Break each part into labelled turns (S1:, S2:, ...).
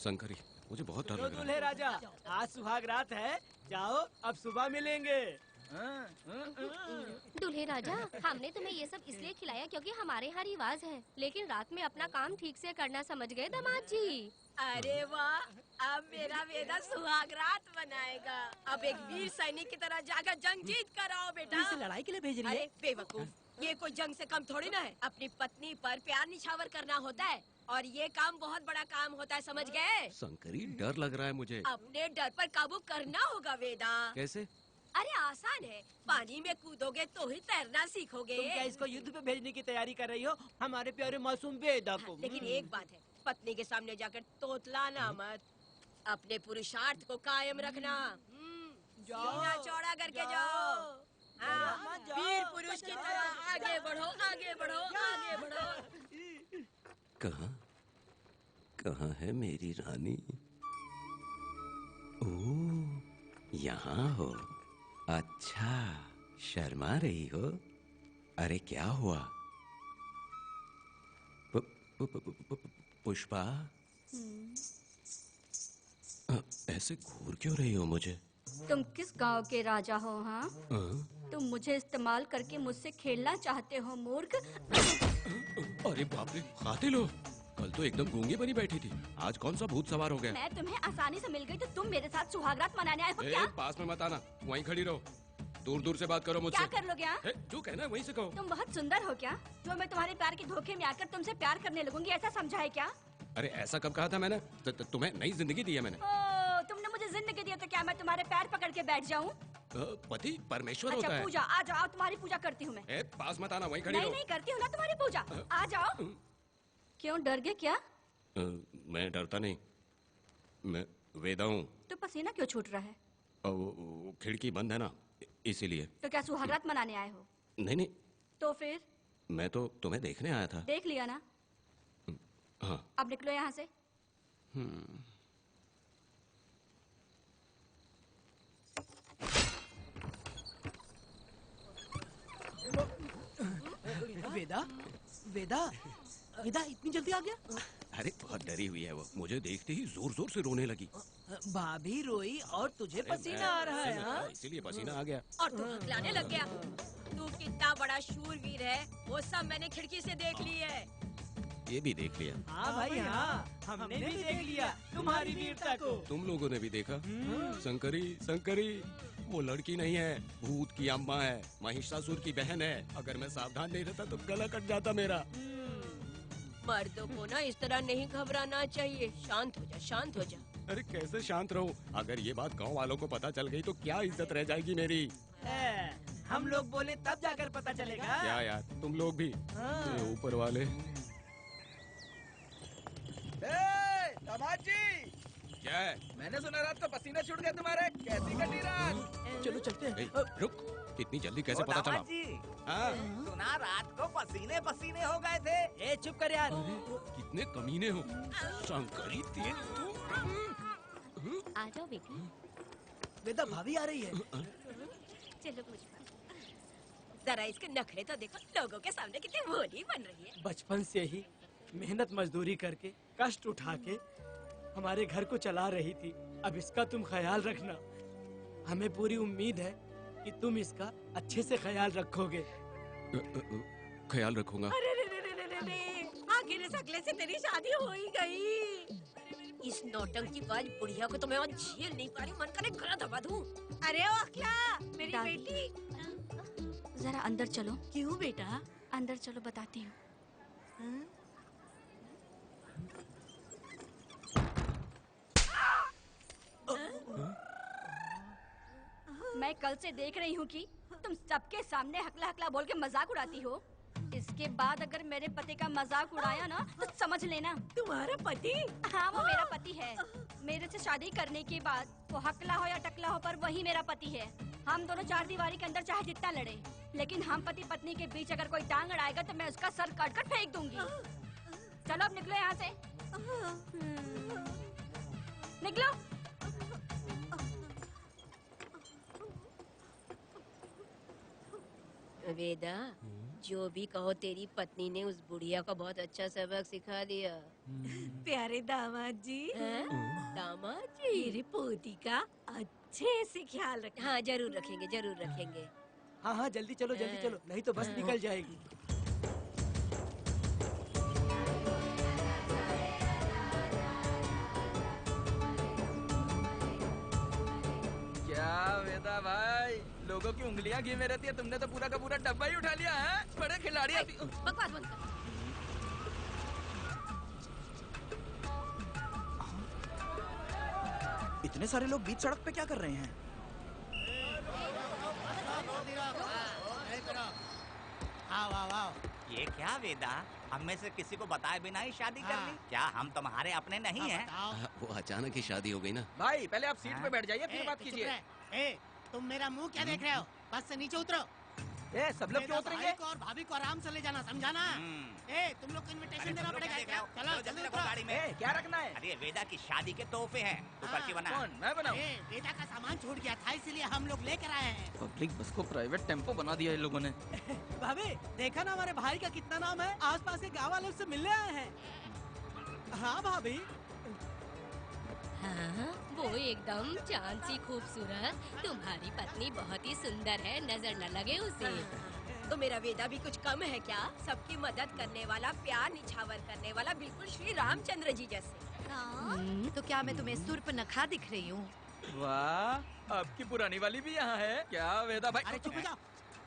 S1: शंकरी, मुझे बहुत डर लग रहा
S2: दूल्हे
S1: है।
S2: राजा, आज सुहाग रात है, जाओ अब सुबह मिलेंगे।
S3: दूल्हे राजा, हमने तुम्हें ये सब इसलिए खिलाया क्योंकि हमारे यहाँ रिवाज है, लेकिन रात में अपना काम ठीक से करना समझ गए दामाद जी।
S4: अरे वाह, अब मेरा वेदा सुहाग रात मनाएगा। अब एक वीर सैनिक की तरह जाकर जंग जीत कर आओ बेटा।
S2: इसे लड़ाई के लिए भेज रही है?
S4: अरे बेवकूफ, ये कोई जंग से कम थोड़ी ना है। अपनी पत्नी पर प्यार निछावर करना होता है और ये काम बहुत बड़ा काम होता है, समझ गए?
S1: शंकरी, डर लग रहा है मुझे।
S4: अपने डर पर काबू करना होगा वेदा।
S1: कैसे?
S4: अरे आसान है, पानी में कूदोगे तो ही तैरना सीखोगे।
S2: तुम क्या इसको युद्ध पे भेजने की तैयारी कर रही हो, हमारे प्यारे मासूम वेदा को?
S4: लेकिन एक बात है, पत्नी के सामने जाकर तोतलाना मत। अपने पुरुषार्थ को कायम रखना। सीना चौड़ा करके जाओ। हाँ, वीर पुरुष की तरह आगे बढ़ो, आगे बढ़ो, आगे बढ़ो।
S1: कहाँ कहाँ है मेरी रानी? ओह, यहाँ हो। अच्छा, शर्मा रही हो? अरे क्या हुआ? पुष्पा, ऐसे घूर क्यों रही हो मुझे?
S3: तुम किस गांव के राजा हो? हाँ, तुम मुझे इस्तेमाल करके मुझसे खेलना चाहते हो मूर्ख।
S1: अरे बाप रे, कातिल हो। कल तो एकदम गूंगी बनी बैठी थी, आज कौन सा भूत सवार हो गया?
S3: मैं तुम्हें आसानी से मिल गई तो तुम मेरे साथ सुहागरात मनाने आए हो क्या?
S1: पास में मत आना, वहीं खड़ी रहो। दूर दूर से बात करो मुझसे।
S3: क्या कर लोगे? हाँ?
S1: जो कहना है वहीं से कहो।
S3: तुम बहुत सुंदर हो क्या, जो मैं तुम्हारे प्यार के धोखे में आकर तुमसे प्यार करने लगूंगी, ऐसा समझा है क्या?
S1: अरे ऐसा कब कहा था मैंने? तुम्हें नई जिंदगी दी है मैंने।
S3: ओ, तुमने मुझे जिंदगी दी है तो क्या मैं तुम्हारे पैर पकड़ के बैठ जाऊं?
S1: पति परमेश्वर
S3: अच्छा,
S1: होता है।
S3: पूजा, आ जाओ, तुम्हारी पूजा करती हूँ मैं।
S1: पास मत आना, वहीं खड़ी रहो।
S3: नहीं करती हूँ ना तुम्हारी पूजा, आ जाओ। क्यों डर गए क्या?
S1: मैं डरता नहीं, मैं वेदा हूँ।
S3: तो पसीना क्यों छूट रहा है?
S1: खिड़की बंद है ना, इसीलिए।
S3: तो क्या सुहागरात मनाने आए हो?
S1: नहीं नहीं,
S3: तो फिर?
S1: मैं तो तुम्हें देखने आया था।
S3: देख लिया ना?
S1: हाँ।
S3: अब निकलो यहाँ से।
S2: वेदा, वेदा, वेदा इतनी जल्दी आ गया?
S1: अरे बहुत डरी हुई है वो, मुझे देखते ही जोर जोर से रोने लगी।
S2: भाभी रोई और तुझे पसीना आ रहा है? हाँ?
S1: इसीलिए पसीना आ गया।
S4: और तू हकलाने लग गया। तू कितना बड़ा शूरवीर है, वो सब मैंने खिड़की से देख ली है।
S1: ये भी देख लिया?
S2: हाँ भाई हाँ, हमने भी देख लिया तुम्हारी वीरता को।
S1: तुम लोगों ने भी देखा? शंकरी, शंकरी, वो लड़की नहीं है, भूत की अम्मा है, महिषासुर की बहन है। अगर मैं सावधान नहीं रहता तो गला कट जाता मेरा।
S4: मर्दों को ना इस तरह नहीं घबराना चाहिए। शांत हो जा, शांत हो जा।
S1: अरे कैसे शांत रहूं? अगर ये बात गांव वालों को पता चल गई तो क्या इज्जत रह जाएगी मेरी?
S2: हम लोग बोले तब जाकर पता चलेगा।
S1: क्या यार, तुम लोग भी? ऊपर वाले।
S5: दामाद जी,
S1: क्या है?
S5: मैंने सुना रात को पसीने छूट गए तुम्हारे, कैसी कटी रात?
S2: चलो चलते हैं।
S1: रुक, इतनी जल्दी कैसे पता चला?
S5: दामाद जी,
S1: हाँ?
S5: सुना रात को पसीने पसीने हो गए थे।
S2: ए चुप कर यार।
S1: कितने कमीने हो शंकरी, तेरी तो।
S3: आ जाओ बेटी।
S2: वेदा भाभी आ रही है।
S3: चलो पुष्पा।
S4: जरा इसके नखरे तो देखो, लोगों के सामने कितनी भोली बन रही है।
S2: बचपन से ही मेहनत मजदूरी करके, कष्ट उठा के हमारे घर को चला रही थी। अब इसका तुम ख्याल रखना। हमें पूरी उम्मीद है कि तुम इसका अच्छे से ख्याल रखोगे।
S1: ख्याल रखूंगा।
S4: अरे रे रे रे रे रे, आखिर इस अगले से तेरी शादी हो ही गई। इस नौटंकी बाज बुढ़िया को तो मैं आज झेल नहीं पा रही, मन करे गला दबा दूं। अरे ओ अखिला, मेरी बेटी।
S3: जरा अंदर चलो।
S4: क्यों बेटा?
S3: अंदर चलो, बताती हूँ। मैं कल से देख रही हूँ कि तुम सबके सामने हकला हकला बोल के मजाक उड़ाती हो। इसके बाद अगर मेरे पति का मजाक उड़ाया ना तो समझ लेना।
S4: तुम्हारा पति?
S3: हाँ, वो मेरा पति है। मेरे से शादी करने के बाद वो हकला हो या टकला हो, पर वही मेरा पति है। हम दोनों चार दीवारी के अंदर चाहे जितना लड़े, लेकिन हम पति पत्नी के बीच अगर कोई टांग अड़ाएगा तो मैं उसका सर काट कर फेंक दूंगी। चलो अब निकलो यहाँ से। निकलो।
S4: वेदा, जो भी कहो, तेरी पत्नी ने उस बुढ़िया को बहुत अच्छा सबक सिखा दिया।
S6: प्यारे दामाद जी,
S4: दामाद जी,
S6: मेरी पोती का अच्छे से ख्याल रखना।
S4: हाँ जरूर रखेंगे, जरूर रखेंगे।
S2: हाँ हाँ जल्दी चलो जल्दी चलो, नहीं तो बस निकल जाएगी।
S5: क्या वेदा भाई, लोगों की उंगलियां घी में रहती है, तुमने तो पूरा का पूरा डब्बा ही उठा लिया है। बड़े खिलाड़ी अभी।
S4: बकवास बंद कर।
S5: इतने सारे लोग बीच सड़क पे क्या कर रहे हैं?
S7: ये क्या वेदा, हम में से किसी को बताए बिना ही शादी कर ली? क्या हम तुम्हारे अपने नहीं हैं?
S1: वो अचानक ही शादी हो गई ना।
S5: भाई पहले आप सीट पे बैठ जाइए, फिर बात कीजिए।
S8: तुम मेरा मुंह क्या देख रहे हो? बस से नीचे उतरो।
S5: ए, सब लोग क्यों उतरेंगे?
S8: भाई को और भाभी को आराम से ले जाना, समझाना? तुम लोग को इनविटेशन देना पड़ेगा। चलो जल्दी उतरो।
S7: गाड़ी में।
S5: ए, क्या रखना है?
S7: अरे वेदा की शादी के तोहफे हैं, तू पर्ची बना।
S5: कौन, मैं बनाऊं?
S8: बेटा का सामान छूट गया था, इसीलिए हम लोग लेकर आए हैं।
S5: पब्लिक बस को प्राइवेट टेम्पो बना दिया इन लोगों ने।
S2: भाभी देखा ना हमारे भाई का कितना नाम है, आसपास के गाँव वालों से मिलने आए हैं। हाँ भाभी।
S4: हाँ, वो एकदम चांद सी खूबसूरत। तुम्हारी पत्नी बहुत ही सुंदर है, नजर न लगे उसे। तो मेरा वेदा भी कुछ कम है क्या? सबकी मदद करने वाला, प्यार निछावर करने वाला, बिल्कुल श्री रामचंद्र जी जैसे।
S6: तो क्या मैं तुम्हें सुर्पनखा दिख रही हूँ?
S5: वाह, आपकी पुरानी वाली भी यहाँ है क्या वेदा भाई?
S8: अरे चुप हो जाओ।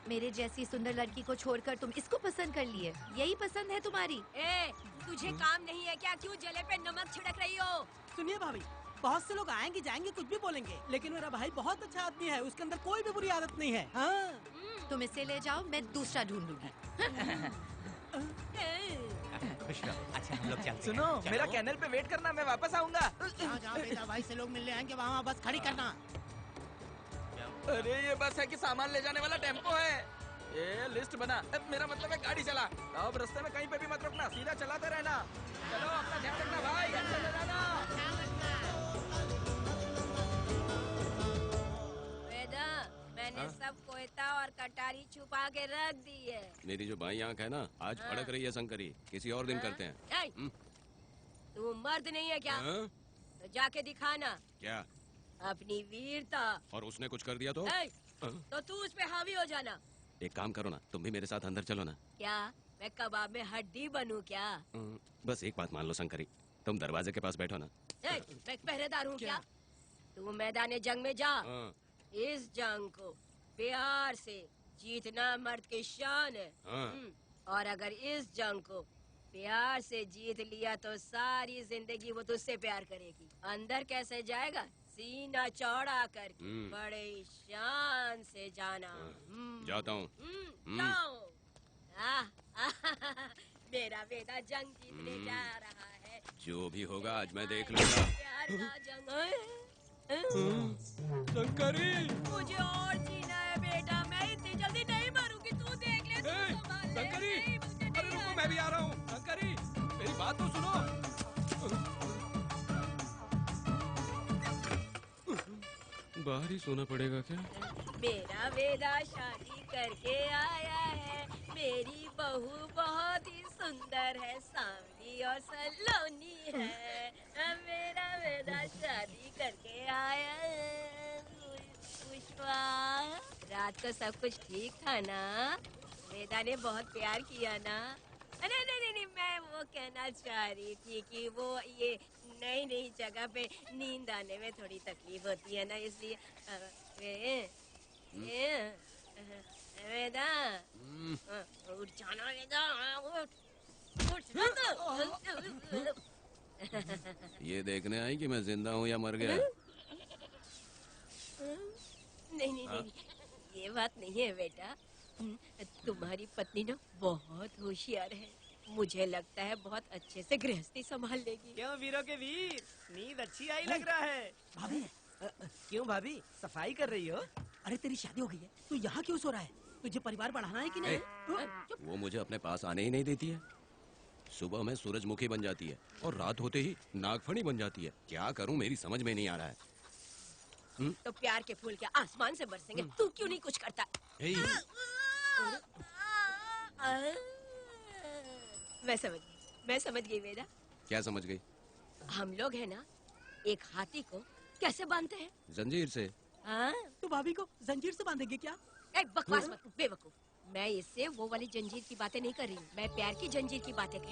S6: मेरे जैसी सुंदर लड़की को छोड़कर तुम इसको पसंद कर लिए, यही पसंद है तुम्हारी?
S4: ए, तुझे काम नहीं है क्या? क्यों जले पे नमक छिड़क रही हो?
S2: सुनिए भाभी, बहुत से लोग आएंगे जाएंगे कुछ भी बोलेंगे, लेकिन मेरा भाई बहुत अच्छा आदमी है, उसके अंदर कोई भी बुरी आदत नहीं है। हाँ।
S6: तुम इसे ले जाओ, मैं दूसरा ढूंढूंगी।
S7: खुश रहो। अच्छा हम लोग चलते हैं।
S5: सुनो,
S7: चलो।
S5: मेरा कैनल पे वेट करना, मैं वापस आऊंगा।
S8: जहाँ जहाँ बेटा भाई से लोग मिलने आएंगे वहाँ बस खड़ी करना।
S5: अरे ये बस है कि सामान ले जाने वाला टेम्पो है। ये लिस्ट बना, अब मेरा मतलब है गाड़ी चला। अब रास्ते में कहीं पे भी मत रुकना, सीधा चलाते रहना। चलो अपना ध्यान रखना भाई, अच्छे से जाना।
S4: वेदा, मैंने सब कोयता और कटारी छुपा के रख दी है।
S1: मेरी जो बाई आंख है ना, आज
S4: हाँ।
S1: फड़क रही है शंकरी, किसी और दिन करते हैं।
S4: ए, तू मर्द नहीं है क्या?
S1: हाँ?
S4: तो जाके दिखाना
S1: क्या?
S4: अपनी वीरता।
S1: और उसने कुछ कर दिया तो?
S4: ए,
S1: हाँ?
S4: तो तू उस पे हावी हो जाना।
S1: एक काम करो ना, तुम भी मेरे साथ अंदर चलो ना।
S4: क्या मैं कबाब में हड्डी बनूं क्या?
S1: बस एक बात मान लो शंकरी, तुम दरवाजे के पास बैठो ना।
S4: ए, मैं पहरेदार हूँ क्या? तू मैदान जंग में जा।
S1: हाँ।
S4: इस जंग को प्यार से जीतना मर्द की शान है।
S1: हाँ।
S4: और अगर इस जंग को प्यार से जीत लिया तो सारी जिंदगी वो तुझसे प्यार करेगी। अंदर कैसे जाएगा? सीना चौड़ा करके बड़े शान से जाना।
S1: जाता हूँ।
S4: जाओ। मेरा बेटा जंग जीतने जा रहा है।
S1: जो भी होगा आज मैं देख लूंगा।
S4: प्यार का जंग।
S1: शंकरी,
S4: मुझे और जीना है बेटा, मैं इतनी जल्दी नहीं मरूंगी। तू देख ले, तू संभाल ले।
S1: शंकरी,
S4: नहीं, मुझे
S1: अरे
S4: नहीं
S1: रुको,
S4: आना।
S1: मैं भी आ रहा हूँ। शंकरी, मेरी बात तो सुनो। बाहर ही सोना पड़ेगा क्या?
S4: मेरा वेदा शादी करके आया है। मेरी बहू बहुत ही सुंदर है, सांवली और सलोनी है। मेरा वेदा शादी करके आया है। पुष्पा, रात को सब कुछ ठीक था ना? वेदा ने बहुत प्यार किया ना? नहीं नहीं नहीं, मैं वो कहना चाह रही थी कि वो ये नई नई जगह पे नींद आने में थोड़ी तकलीफ होती है ना, इसलिए वेदा, उठ जाना वेदा, उठ उठ।
S1: ये देखने आई कि मैं जिंदा हूँ या मर गया।
S4: नहीं नहीं नहीं, ये बात नहीं है बेटा। तुम्हारी पत्नी ना बहुत होशियार है, मुझे लगता है बहुत अच्छे से गृहस्थी संभाल लेगी।
S2: क्यों वीरों के वीर, नींद अच्छी आई लग रहा है।
S8: भाभी
S2: क्यों भाभी, सफाई कर रही हो?
S8: अरे तेरी शादी हो गई है, तू यहाँ क्यों सो रहा है? तुझे परिवार बढ़ाना है कि नहीं?
S1: वो मुझे अपने पास आने ही नहीं देती है। सुबह में सूरजमुखी बन जाती है और रात होते ही नागफनी बन जाती है। क्या करूं, मेरी समझ में नहीं आ रहा है।
S4: तो प्यार के फूल क्या आसमान से बरसेंगे? तू क्यों नहीं कुछ करता?
S1: ए,
S4: मैं समझ गई बेटा।
S1: क्या समझ गई?
S4: हम लोग है ना एक हाथी को कैसे बांधते हैं?
S1: जंजीर से।
S4: हाँ?
S8: तो भाभी को जंजीर से बांधेंगे क्या?
S4: एक बकवास मत, बेवकूफ। मैं इससे वो वाली जंजीर की बातें नहीं कर रही हूँ, मैं प्यार की जंजीर की बातें कह